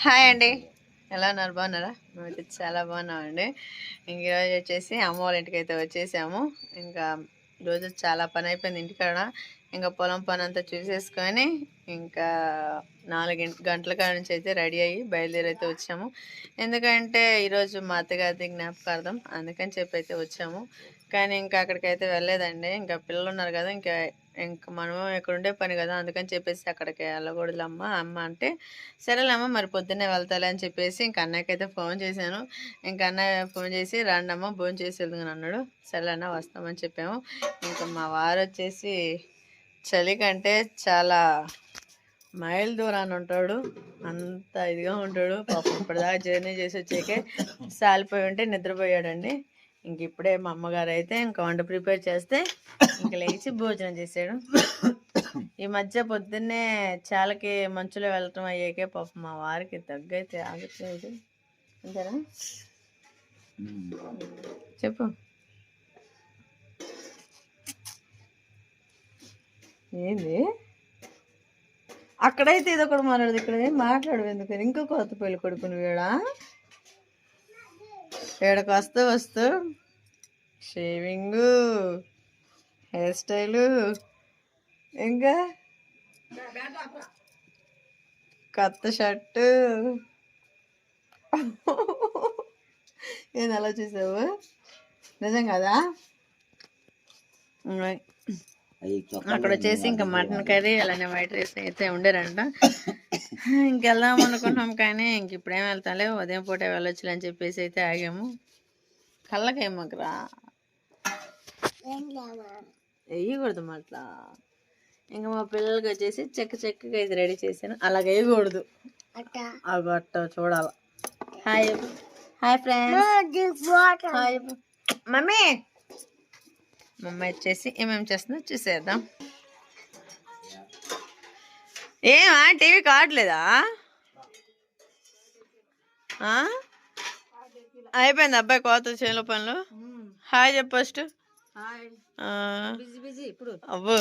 Hi అండి, ఎలా ఉన్నారు? బాగున్నారా? మేమైతే చాలా బాగున్నామండి. ఇంక ఈరోజు వచ్చేసి అమ్మ వాళ్ళ ఇంటికి అయితే వచ్చేసాము. ఇంకా ఈరోజు చాలా పని అయిపోయింది ఇంటికాడ. ఇంకా పొలం పని అంతా చూసేసుకొని ఇంకా 4 గంటల కాడ నుంచి అయితే రెడీ అయ్యి బయలుదేరి అయితే వచ్చాము. ఎందుకంటే ఈరోజు మా అత్తగారి జ్ఞాపకార్థం, అందుకని చెప్పి అయితే వచ్చాము. కానీ ఇంకా అక్కడికైతే వెళ్ళలేదండి. ఇంకా పిల్లలు ఉన్నారు కదా, ఇంకా మనం ఇక్కడ ఉండే పని కదా, అందుకని చెప్పేసి అక్కడికి వెళ్ళకూడదు అమ్మ అంటే సరేలేమ్మ మరి పొద్దున్నే వెళ్తాలే అని చెప్పేసి ఇంక అన్నయ్యకైతే ఫోన్ చేశాను. ఇంక అన్నయ్య ఫోన్ చేసి రండమ్మ భోజనం చేసి వెళ్దాం అన్నాడు. సరే అన్న వస్తామని చెప్పాము. ఇంకా మా వారు వచ్చేసి చలి కంటే చాలా మైల్ దూరాన్ని ఉంటాడు, అంత ఇదిగా ఉంటాడు. పాపం ఇప్పటిదాకా జర్నీ చేసి వచ్చాకే సాలిపోయి ఉంటే నిద్రపోయాడండి. ఇంక ఇప్పుడే మా అమ్మగారు అయితే ఇంకా వంట ప్రిపేర్ చేస్తే ఇంక లేచి భోజనం చేశాడు. ఈ మధ్య పొద్దున్నే చాలకి మంచులో వెళ్ళటం అయ్యాకే పాపం మా వారికి తగ్గైతే ఆగట్లేదు. అంతేనా? చెప్పు. ఏంది అక్కడైతే ఇది ఒకటి మాట్లాడదు, ఇక్కడ ఏం మాట్లాడు ఎందుకు? ఇంకో కొత్త పెళ్ళి కొడుకుని వీడకి వస్తూ షేవింగు, హెయిర్ స్టైలు, ఇంకా కొత్త షర్టు. ఏది అలా చూసావు? నిజం కదా? అక్కడ వచ్చేసి ఇంకా మటన్ కర్రీ అలానే వైట్ రైస్ అయితే ఉండేరంట. ఇంకెళ్దాం అనుకున్నాం కానీ ఇంక ఇప్పుడేం వెళ్తాలే, ఉదయం పూట వెళ్ళొచ్చులే అని చెప్పేసి అయితే ఆగాము. కళ్ళకేమోకరా వేయకూడదు అట్లా. ఇంకా మా పిల్లలకి వచ్చేసి చెక్కగా ఇది రెడీ చేశాను. అలాగ వేయకూడదు, అట్ట చూడాల. Hi friends. మమ్మీ వచ్చేసి ఏమేమి చేస్తుందో చూసేద్దాం. ఏమా టీవీ కావట్లేదా? అయిపోయింది అబ్బాయి కోత చేలో పనులు. హాయ్ చెప్పు ఫస్ట్. అబ్బో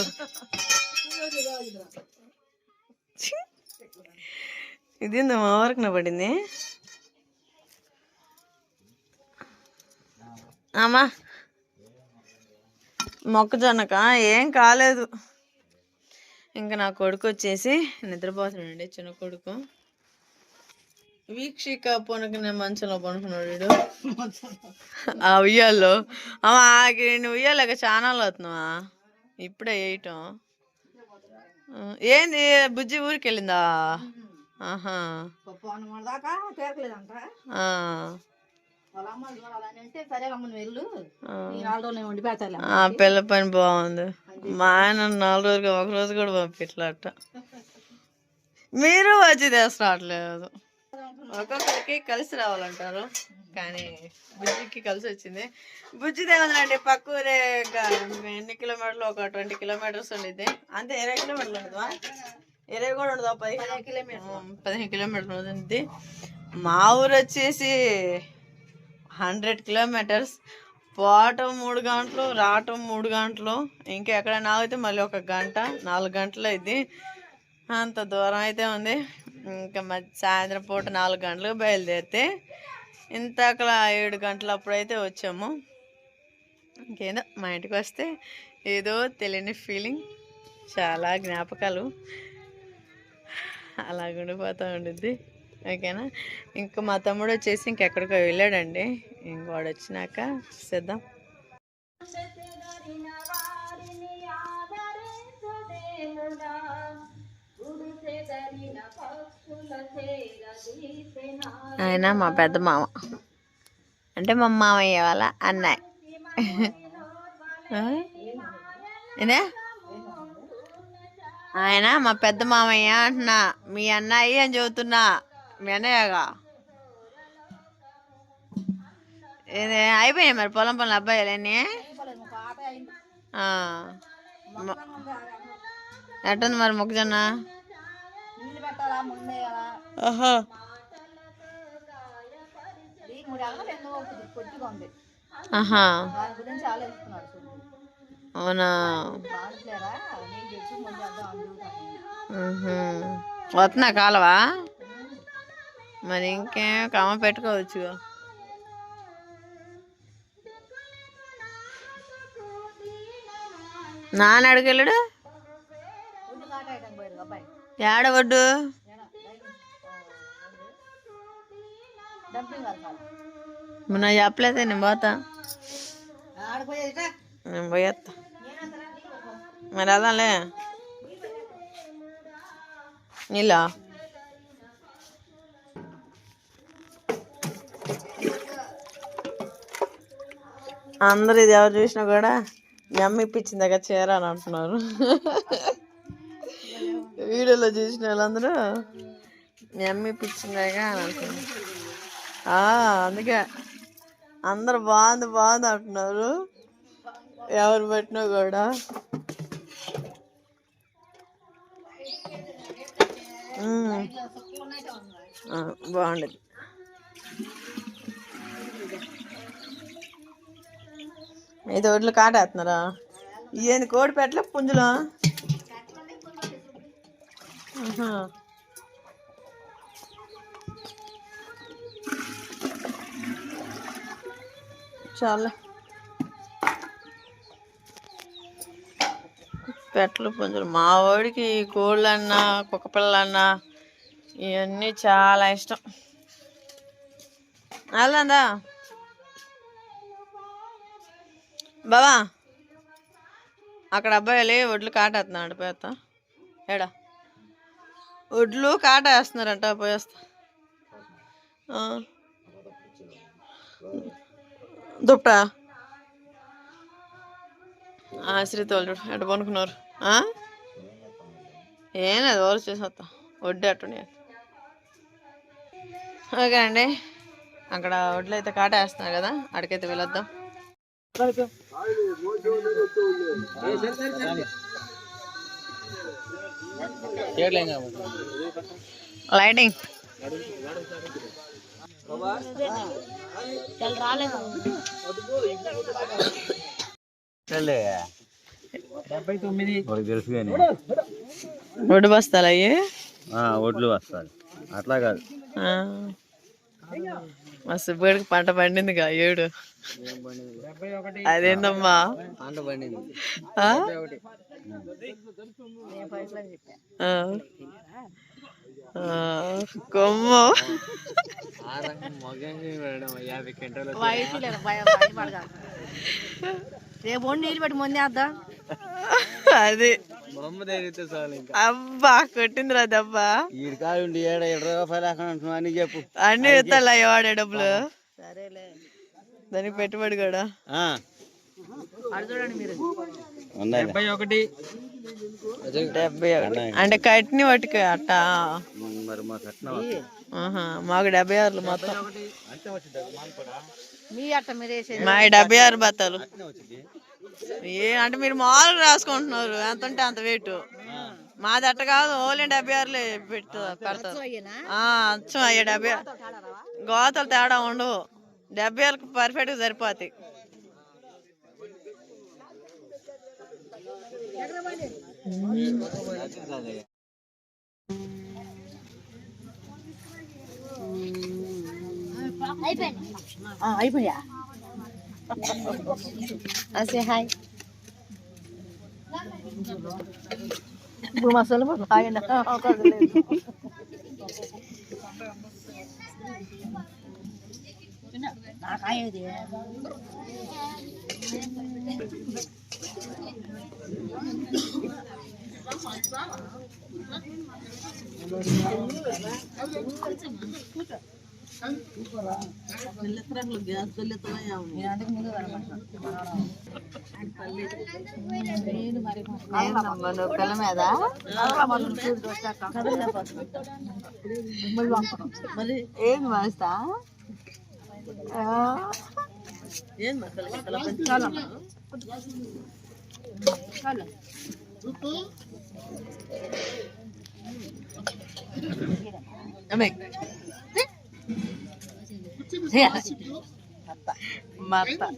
ఇది మా వరకు నా పడింది. అమ్మా మొక్కజొన్నక ఏం కాలేదు. ఇంకా నా కొడుకు వచ్చేసి నిద్రపోతున్నాడండి, చిన్న కొడుకు. వీక్షిక పొనుకునే మంచంలో పనుకున్నాడు ఆ ఉయ్యాల్లో. అమ్మా నువ్వు ఉయ్యాలేక ఛానల్ అవుతున్నావా? ఇప్పుడే వేయటం ఏంది? బుజ్జి ఊరికి వెళ్ళిందా? ఆహా పిల్ల పని బాగుంది. మా ఆయన 4 రోజులు 1 రోజు కూడా పంపిట్లట. మీరు వచ్చి తెస్తరాట్లేదు. ఒక్కొక్కరికి కలిసి రావాలంటారు కానీ బుజ్జికి కలిసి వచ్చింది. బుజ్జిది ఏముందండి, పక్క ఊరే. ఎన్ని కిలోమీటర్లు? ఒక 20 కిలోమీటర్స్ ఉండిద్ది అంతే. 20 కిలోమీటర్లు ఉండదు, 20 కూడా ఉండదు, 15 కిలోమీటర్లు ఉంటుంది. మా ఊరు వచ్చేసి 100 కిలోమీటర్స్. పోవటం 3 గంటలు, రావటం 3 గంటలు. ఇంకా ఎక్కడైనా ఆగితే మళ్ళీ 1 గంట, 4 గంటలు అయింది. అంత దూరం అయితే ఉంది. ఇంకా సాయంత్రం పూట 4 గంటలకు బయలుదేరితే ఇంతకలా 7 గంటలు అప్పుడైతే వచ్చాము. ఇంకేదో మా ఇంటికి వస్తే ఏదో తెలియని ఫీలింగ్, చాలా జ్ఞాపకాలు అలా ఉండిపోతూ ఉండిద్ది. ఓకేనా? ఇంకా మా తమ్ముడు వచ్చేసి ఇంకెక్కడికో వెళ్ళాడండి. ఇంకోడు వచ్చినాక చూసేద్దాం. ఆయన మా పెద్ద మామ, అంటే మా మామయ్య వాళ్ళ అన్నయ్య. ఇదే ఆయన మా పెద్ద మామయ్య అంటున్నా, మీ అన్నయ్య అని చెబుతున్నా. మీ అన్నయ్యగా ఇదే అయిపోయాయి మరి పొలం పనులు అబ్బాయిలన్నీ. ఎట్టుంది మరి మొక్కజొన్న? అవునా? వస్తున్నా కాలవా? మరి ఇంకేం కమ్మ పెట్టుకోవచ్చు. నాన్న అడిగెళ్ళాడు ఏడ వడ్డు నా చెప్పలేదే నేను పోతా నేను పోయేస్తా మరి వెళ్దాంలే నీళ్ళ అందరూ ఇది ఎవరు చూసినా కూడా మీ అమ్మ ఇప్పించింది దగ్గర చీర అని అంటున్నారు. వీడియోలో చూసిన వాళ్ళందరూ మీ అమ్మ ఇప్పించిందాగా అని అంటున్నారు. అందుకే అందరు బాగుంది బాగుంది అంటున్నారు ఎవరు పెట్టినా కూడా. బాగుండేది. ఇది ఒడ్లు కాటేస్తున్నారా? ఏంది కోడి పెట్టలే పుంజులో? చాలా పెట్టలు పుంజులు. మా వాడికి కోళ్ళన్నా కుక్క పిల్లలన్నా ఇవన్నీ చాలా ఇష్టం. వెళ్దా బావా అక్కడ అబ్బాయిలే ఒడ్లు కాటేస్తున్నాడు. పోయేస్తా ఏడా ఒడ్లు కాటేస్తున్నారంట. పోయేస్తా దుప్ప ఆశ్రిత వాళ్ళు చూడు ఎట పనుకున్నారు. ఏం లేదు ఓరు చేసేస్తా వడ్డీ అట్టుండే. ఓకే అండి అక్కడ ఒడ్లు అయితే కాటేస్తున్నారు కదా అక్కడికైతే వెళ్ళొద్దాం. లైటింగ్ ఒడ్డు బస్తాలు అయ్యి ఒడ్లు వస్తాయి అట్లా కాదు. మస్తు బడికి పంట పండిందిగా ఏడు. అదేందమ్మా పంట పండింది. కొమ్ము నీళ్ళు పెట్టి ముందేద్దా. అది అబ్బా కొట్టిందిరా దెబ్బ. అని చెప్పు అన్ని ఇస్తాలా వాడే డబ్బులు. దానికి పెట్టుబడి కూడా 71 అంటే కట్టిన వాటికి అట్టా. మాకు 76 మొత్తం. మా 76 బత్తాలు. అంటే మీరు మామూలుగా రాసుకుంటున్నారు ఎంత ఉంటే అంత వెయిట్. మాది అట్ట కాదు ఓన్లీ 76 పెడతారు. అచ్చం అయ్యా 70 గోతలు తేడా ఉండవు. 70 పర్ఫెక్ట్గా సరిపోతాయి. అయిపోయా అసే హాయ్ ఇప్పుడు మసాలా పట్టు హాయ్ అండి. నాకు హాయ్ అది పిల్ల మీద ఏం మస్తా ఏం mata.